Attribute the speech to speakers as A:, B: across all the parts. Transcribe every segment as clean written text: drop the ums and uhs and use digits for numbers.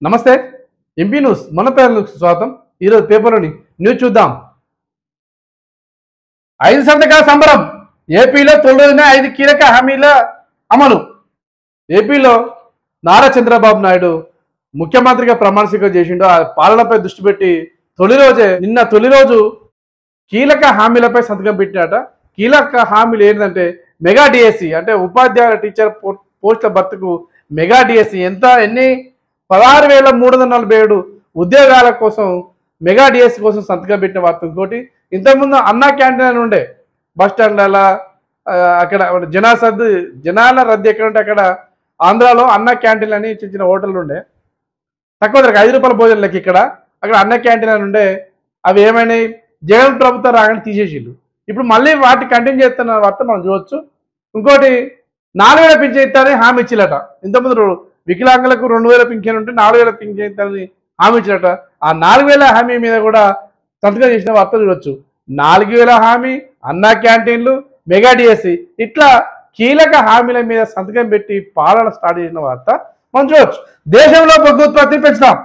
A: నమస్తే MP news మన పేర్లకు స్వాగతం. ఈరోజు పేపర్లోని న్యూస్ చూద్దాం. 5 సంతకాల సంబరం. ఏపీలో తొలి రోజున 5 కీలక హామీల అమలు. ఏపీలో నారా చంద్రబాబు నాయుడు ముఖ్యమంత్రిగా ప్రమాణ స్వీకారం చేసిండు. ఆ పాలనపై దృష్టి పెట్టి నిన్న తొలి రోజు కీలక హామీలపై సంతకం పెట్టినట. కీలక హామీలు ఏంటంటే మెగా డిఎస్సి, అంటే ఉపాధ్యాయుల టీచర్ పోస్టుల భర్తీకు మెగా డిఎస్సి ఎన్ని 16,347 ఉద్యోగాల కోసం మెగా డిఎస్సి కోసం సంతకం పెట్టిన వార్త. ఇంకోటి, ఇంతకుముందు అన్నా క్యాంటీన్ అని ఉండే బస్ స్టాండ్ల అక్కడ జనాల రద్దీ ఎక్కడ ఉంటే అక్కడ ఆంధ్రాలో అన్నా క్యాంటీన్ అని చిన్న చిన్న హోటళ్ళు ఉండే, తక్కువ ధరకు 5 రూపాయల భోజనం లెక్క. ఇక్కడ అక్కడ అన్న క్యాంటీన్ అని ఉండే, అవి ఏమైనాయి, జగన్ ప్రభుత్వం రాగానే తీసేసిళ్ళు. ఇప్పుడు మళ్ళీ వాటి కంటిన్యూ చేస్తున్న వార్త మనం చూడవచ్చు. ఇంకోటి, 4,000 పింఛన్ ఇస్తారని హామీ ఇచ్చిలట. ఇంతకుముందు వికలాంగులకు 2,000 పింఛన్ ఉంటే 4,000 పింఛన్ ఇస్తారని హామీ ఇచ్చిలట. ఆ 4,000 హామీ మీద కూడా సంతకం చేసిన వార్త చూడవచ్చు. 4,000 హామీ, అన్నా క్యాంటీన్లు, మెగా డిఎస్సి, ఇట్లా కీలక హామీల మీద సంతకం పెట్టి పాలన స్టార్ట్ చేసిన వార్త మనం చూడవచ్చు. దేశంలో బొగ్గు ఉత్పత్తి పెంచుతాం.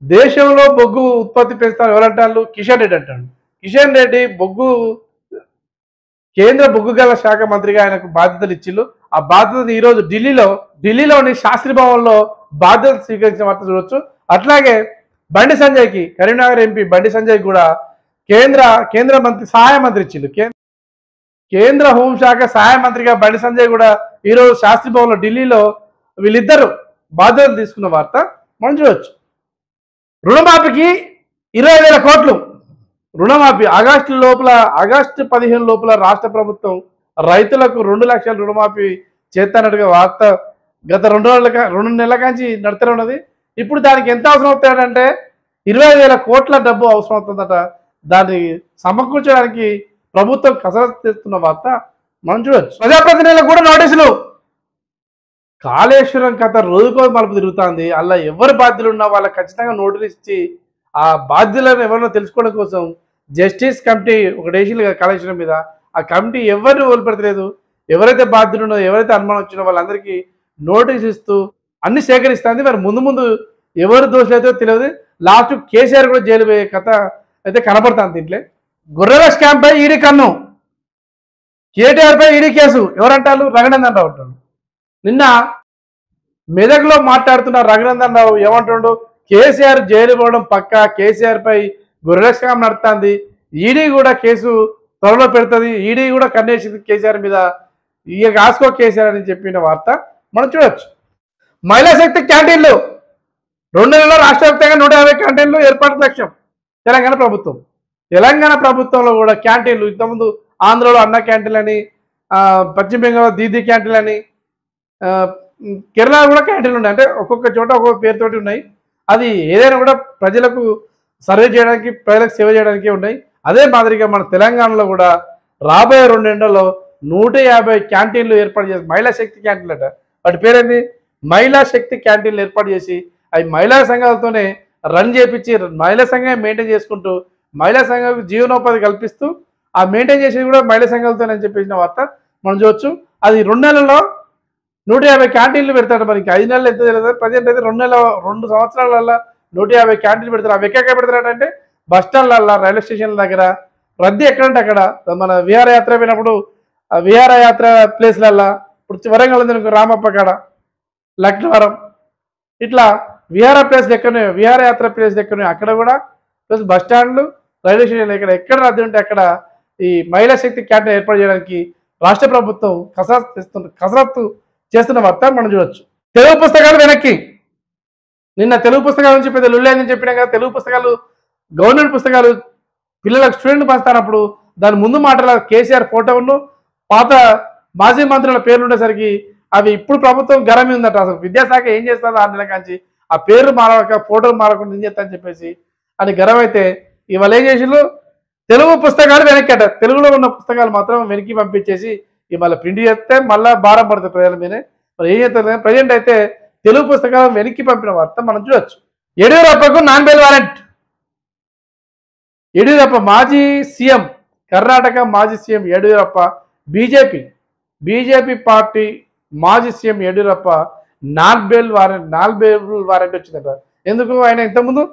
A: దేశంలో బొగ్గు ఉత్పత్తి పెంచుతాం ఎవరంటారు? కిషన్ రెడ్డి అంటాడు. కిషన్ రెడ్డి కేంద్ర బొగ్గు గల శాఖ మంత్రిగా ఆయనకు బాధ్యతలు ఇచ్చిళ్ళు. ఆ బాధ్యతను ఈరోజు ఢిల్లీలోని శాస్త్రి భవన్లో బాధ్యతలు స్వీకరించిన వార్త చూడవచ్చు. అట్లాగే బండి సంజయ్కి, కరీంనగర్ ఎంపీ బండి సంజయ్ కూడా కేంద్ర మంత్రి సహాయ మంత్రి ఇచ్చిళ్ళు. కేంద్ర హోంశాఖ సహాయ మంత్రిగా బండి సంజయ్ కూడా ఈరోజు శాస్త్రి భవన్లో ఢిల్లీలో వీళ్ళిద్దరు బాధ్యతలు తీసుకున్న వార్త మనం చూడవచ్చు. రుణమాఫీకి 20,000 కోట్లు రుణమాఫీ. ఆగస్టు 15 లోపల రాష్ట్ర ప్రభుత్వం రైతులకు 2 లక్షల రుణమాఫీ చేస్తున్నట్టుగా వార్త గత 2 నెలల కాంచి నడుతూనే ఉన్నది. ఇప్పుడు దానికి ఎంత అవసరం అవుతాడంటే 20,000 కోట్ల డబ్బు అవసరం అవుతుందట. దాన్ని సమకూర్చడానికి ప్రభుత్వం కసరత్తు చేస్తున్న వార్త మనం చూడవచ్చు. ప్రజాప్రతినిధులకు కూడా నోటీసులు. కాళేశ్వరం కథ రోజుకో మలుపు తిరుగుతుంది. అలా ఎవరు బాధ్యులు ఉన్నా వాళ్ళకి ఖచ్చితంగా నోటీసులు ఇచ్చి ఆ బాధ్యులను ఎవరినో తెలుసుకోవడం కోసం జస్టిస్ కమిటీ ఒకటి వేసిల్లు కాళేశ్వరం మీద. ఆ కమిటీ ఎవరిని వదిలిపెడతలేదు. ఎవరైతే బాధ్యులు ఉన్నదో, ఎవరైతే అనుమానం వచ్చినో వాళ్ళందరికీ నోటీస్ ఇస్తూ అన్ని సేకరిస్తుంది. మరి ముందు ఎవరు దోషులైతే తెలియదు. లాస్ట్ కేసీఆర్ కూడా జైలు పోయే కథ అయితే కనపడుతుంది. దీంట్లో గొర్రెల స్కామ్ పై ఈడీ కన్ను, కేటీఆర్ పై ఈడీ కేసు. ఎవరంటారు? రఘునందన్ రావు అంటాడు. నిన్న మెదక్లో మాట్లాడుతున్న రఘునందన్ రావు ఏమంటుండు? కేసీఆర్ జైలు పోవడం పక్క, కేసీఆర్ పై గొర్రెల స్కామ్ నడుస్తుంది, ఈడీ కూడా కేసు త్వరలో పెడుతుంది, ఈడీ కూడా కన్నేసింది కేసీఆర్ మీద, ఇక కాసుకో కేసీఆర్ అని చెప్పిన వార్త మనం చూడవచ్చు. మహిళా శక్తి క్యాంటీన్లు 2 నెలల్లో రాష్ట్ర వ్యాప్తంగా 150 క్యాంటీన్లు ఏర్పాటు లక్ష్యం. తెలంగాణ ప్రభుత్వంలో కూడా క్యాంటీన్లు, ఇంతకుముందు ఆంధ్రలో అన్న క్యాంటీన్లు అని, పశ్చిమ బెంగాల్లో దీదీ క్యాంటీన్లు అని, కేరళలో కూడా క్యాంటీన్లు ఉన్నాయి. అంటే ఒక్కొక్క చోట ఒక్కొక్క పేరుతోటి ఉన్నాయి. అది ఏదైనా కూడా ప్రజలకు సర్వే చేయడానికి, ప్రజలకు సేవ చేయడానికి ఉన్నాయి. అదే మాదిరిగా మన తెలంగాణలో కూడా రాబోయే 2 నెలల్లో 150 క్యాంటీన్లు ఏర్పాటు చేసి, మహిళా శక్తి క్యాంటీన్లు అట. వాటి పేరేంది? మహిళా శక్తి క్యాంటీన్లు ఏర్పాటు చేసి అవి మహిళా సంఘాలతోనే రన్ చేపించి, మహిళా సంఘం మెయింటైన్ చేసుకుంటూ, మహిళా సంఘాలకు జీవనోపాధి కల్పిస్తూ ఆ మెయింటైన్ చేసేది కూడా మహిళా సంఘాలతోనే అని చెప్పేసిన వార్త మనం చూడవచ్చు. అది 2 నెలల్లో 150 క్యాంటీన్లు పెడతాడు. మరి 5 నెలలు ఎంత తెలియదు. ప్రజెంట్ అయితే 2 సంవత్సరాలలో 150 క్యాంటీన్లు పెడతారు. అవి ఎక్కడ పెడతారంటే బస్ స్టాండ్లల్లో, రైల్వే స్టేషన్ల దగ్గర, రద్దీ ఎక్కడంటే అక్కడ. మన విహారయాత్ర పోయినప్పుడు ఆ విహారయాత్ర ప్లేస్లల్లో, ఇప్పుడు వరంగల్ ఉంది రామప్ప కాడ, లక్నవరం, ఇట్లా విహారయాత్ర ప్లేస్ ఎక్కడనే అక్కడ కూడా, ప్లస్ బస్ స్టాండ్లు, రైల్వే స్టేషన్లు ఎక్కడ రద్దీ ఉంటే అక్కడ ఈ మహిళా శక్తి క్యాంటీన్ ఏర్పాటు చేయడానికి రాష్ట్ర ప్రభుత్వం కసరత్తు చేస్తున్న వార్త మనం చూడవచ్చు. తెలుగు పుస్తకాలు వెనక్కి. నిన్న తెలుగు పుస్తకాల నుంచి పెద్ద లుల్లేదని చెప్పినా కదా. తెలుగు పుస్తకాలు, గవర్నమెంట్ పుస్తకాలు పిల్లలకు స్టూడెంట్ పంచుతున్నప్పుడు దాని ముందు మాటల కేసీఆర్ ఫోటోను, పాత మాజీ మంత్రుల పేర్లు ఉండేసరికి అవి ఇప్పుడు ప్రభుత్వం గరం ఉందట. అసలు విద్యాశాఖ ఏం చేస్తుందో 6 నెలల కాంచి ఆ పేర్లు మారక, ఫోటోలు మారకుండా ఏం చేస్తా అని చెప్పేసి అని గరం అయితే, ఇవాళ ఏం చేసిళ్ళు? తెలుగు పుస్తకాలు వెనక్కి అట. తెలుగులో ఉన్న పుస్తకాలు మాత్రం వెనక్కి పంపించేసి ఇవాళ ప్రింట్ చేస్తే మళ్ళీ భారం పడుతుంది ప్రజల మీదే. మరి ఏం చేస్తారు? ప్రజెంట్ అయితే తెలుగు పుస్తకాలు వెనక్కి పంపిన వార్త మనం చూడవచ్చు. యడ్యూరప్పకు నాన్ బెయిల్ వారెంట్. యడ్యూరప్ప మాజీ సీఎం, కర్ణాటక మాజీ సీఎం యడ్యూరప్ప బీజేపీ పార్టీ మాజీ CM Yediyurappa non bail warrant వచ్చిందట. ఎందుకు? ఆయన ఇంతకుముందు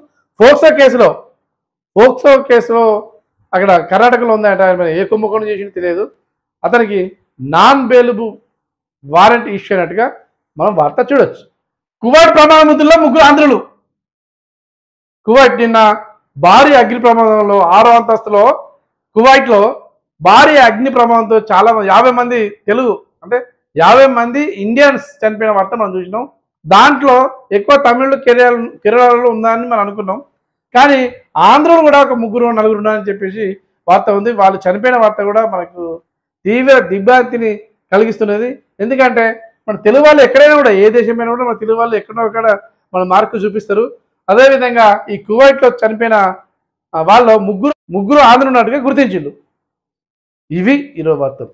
A: పోక్సో కేసులో అక్కడ కర్ణాటకలో ఉందట. ఆయన ఏ కుంభకోణం చేసింది తెలియదు. అతనికి నాన్ బెయిలబుల్ వారెంట్ ఇష్యూ అయినట్టుగా మనం వార్త చూడొచ్చు. కువైట్ ప్రమాణ మృతుల్లో 3 ఆంధ్రులు. కువైట్ నిన్న భారీ అగ్ని ప్రమాదంలో 6వ అంతస్తులో కువైట్లో భారీ అగ్ని ప్రమాదంతో చాలా 50 మంది తెలుగు అంటే 50 మంది ఇండియన్స్ చనిపోయిన వార్త మనం చూసినాం. దాంట్లో ఎక్కువ తమిళ కేరళలో ఉందని మనం అనుకున్నాం. కానీ ఆంధ్రలో కూడా ఒక 3-4 ఉన్నారని చెప్పేసి వార్త ఉంది. వాళ్ళు చనిపోయిన వార్త కూడా మనకు తీవ్ర దిగ్భ్రాంతిని కలిగిస్తున్నది. ఎందుకంటే మన తెలుగు వాళ్ళు ఎక్కడైనా కూడా, ఏ దేశమైనా కూడా మన తెలుగు వాళ్ళు ఎక్కడో అక్కడ మన మార్కు చూపిస్తారు. అదేవిధంగా ఈ కువైట్లో చనిపోయిన వాళ్ళు ముగ్గురు ఆంధ్ర ఉన్నట్టుగా గుర్తించిండు. ఇవి ఈరోజు వార్తలు.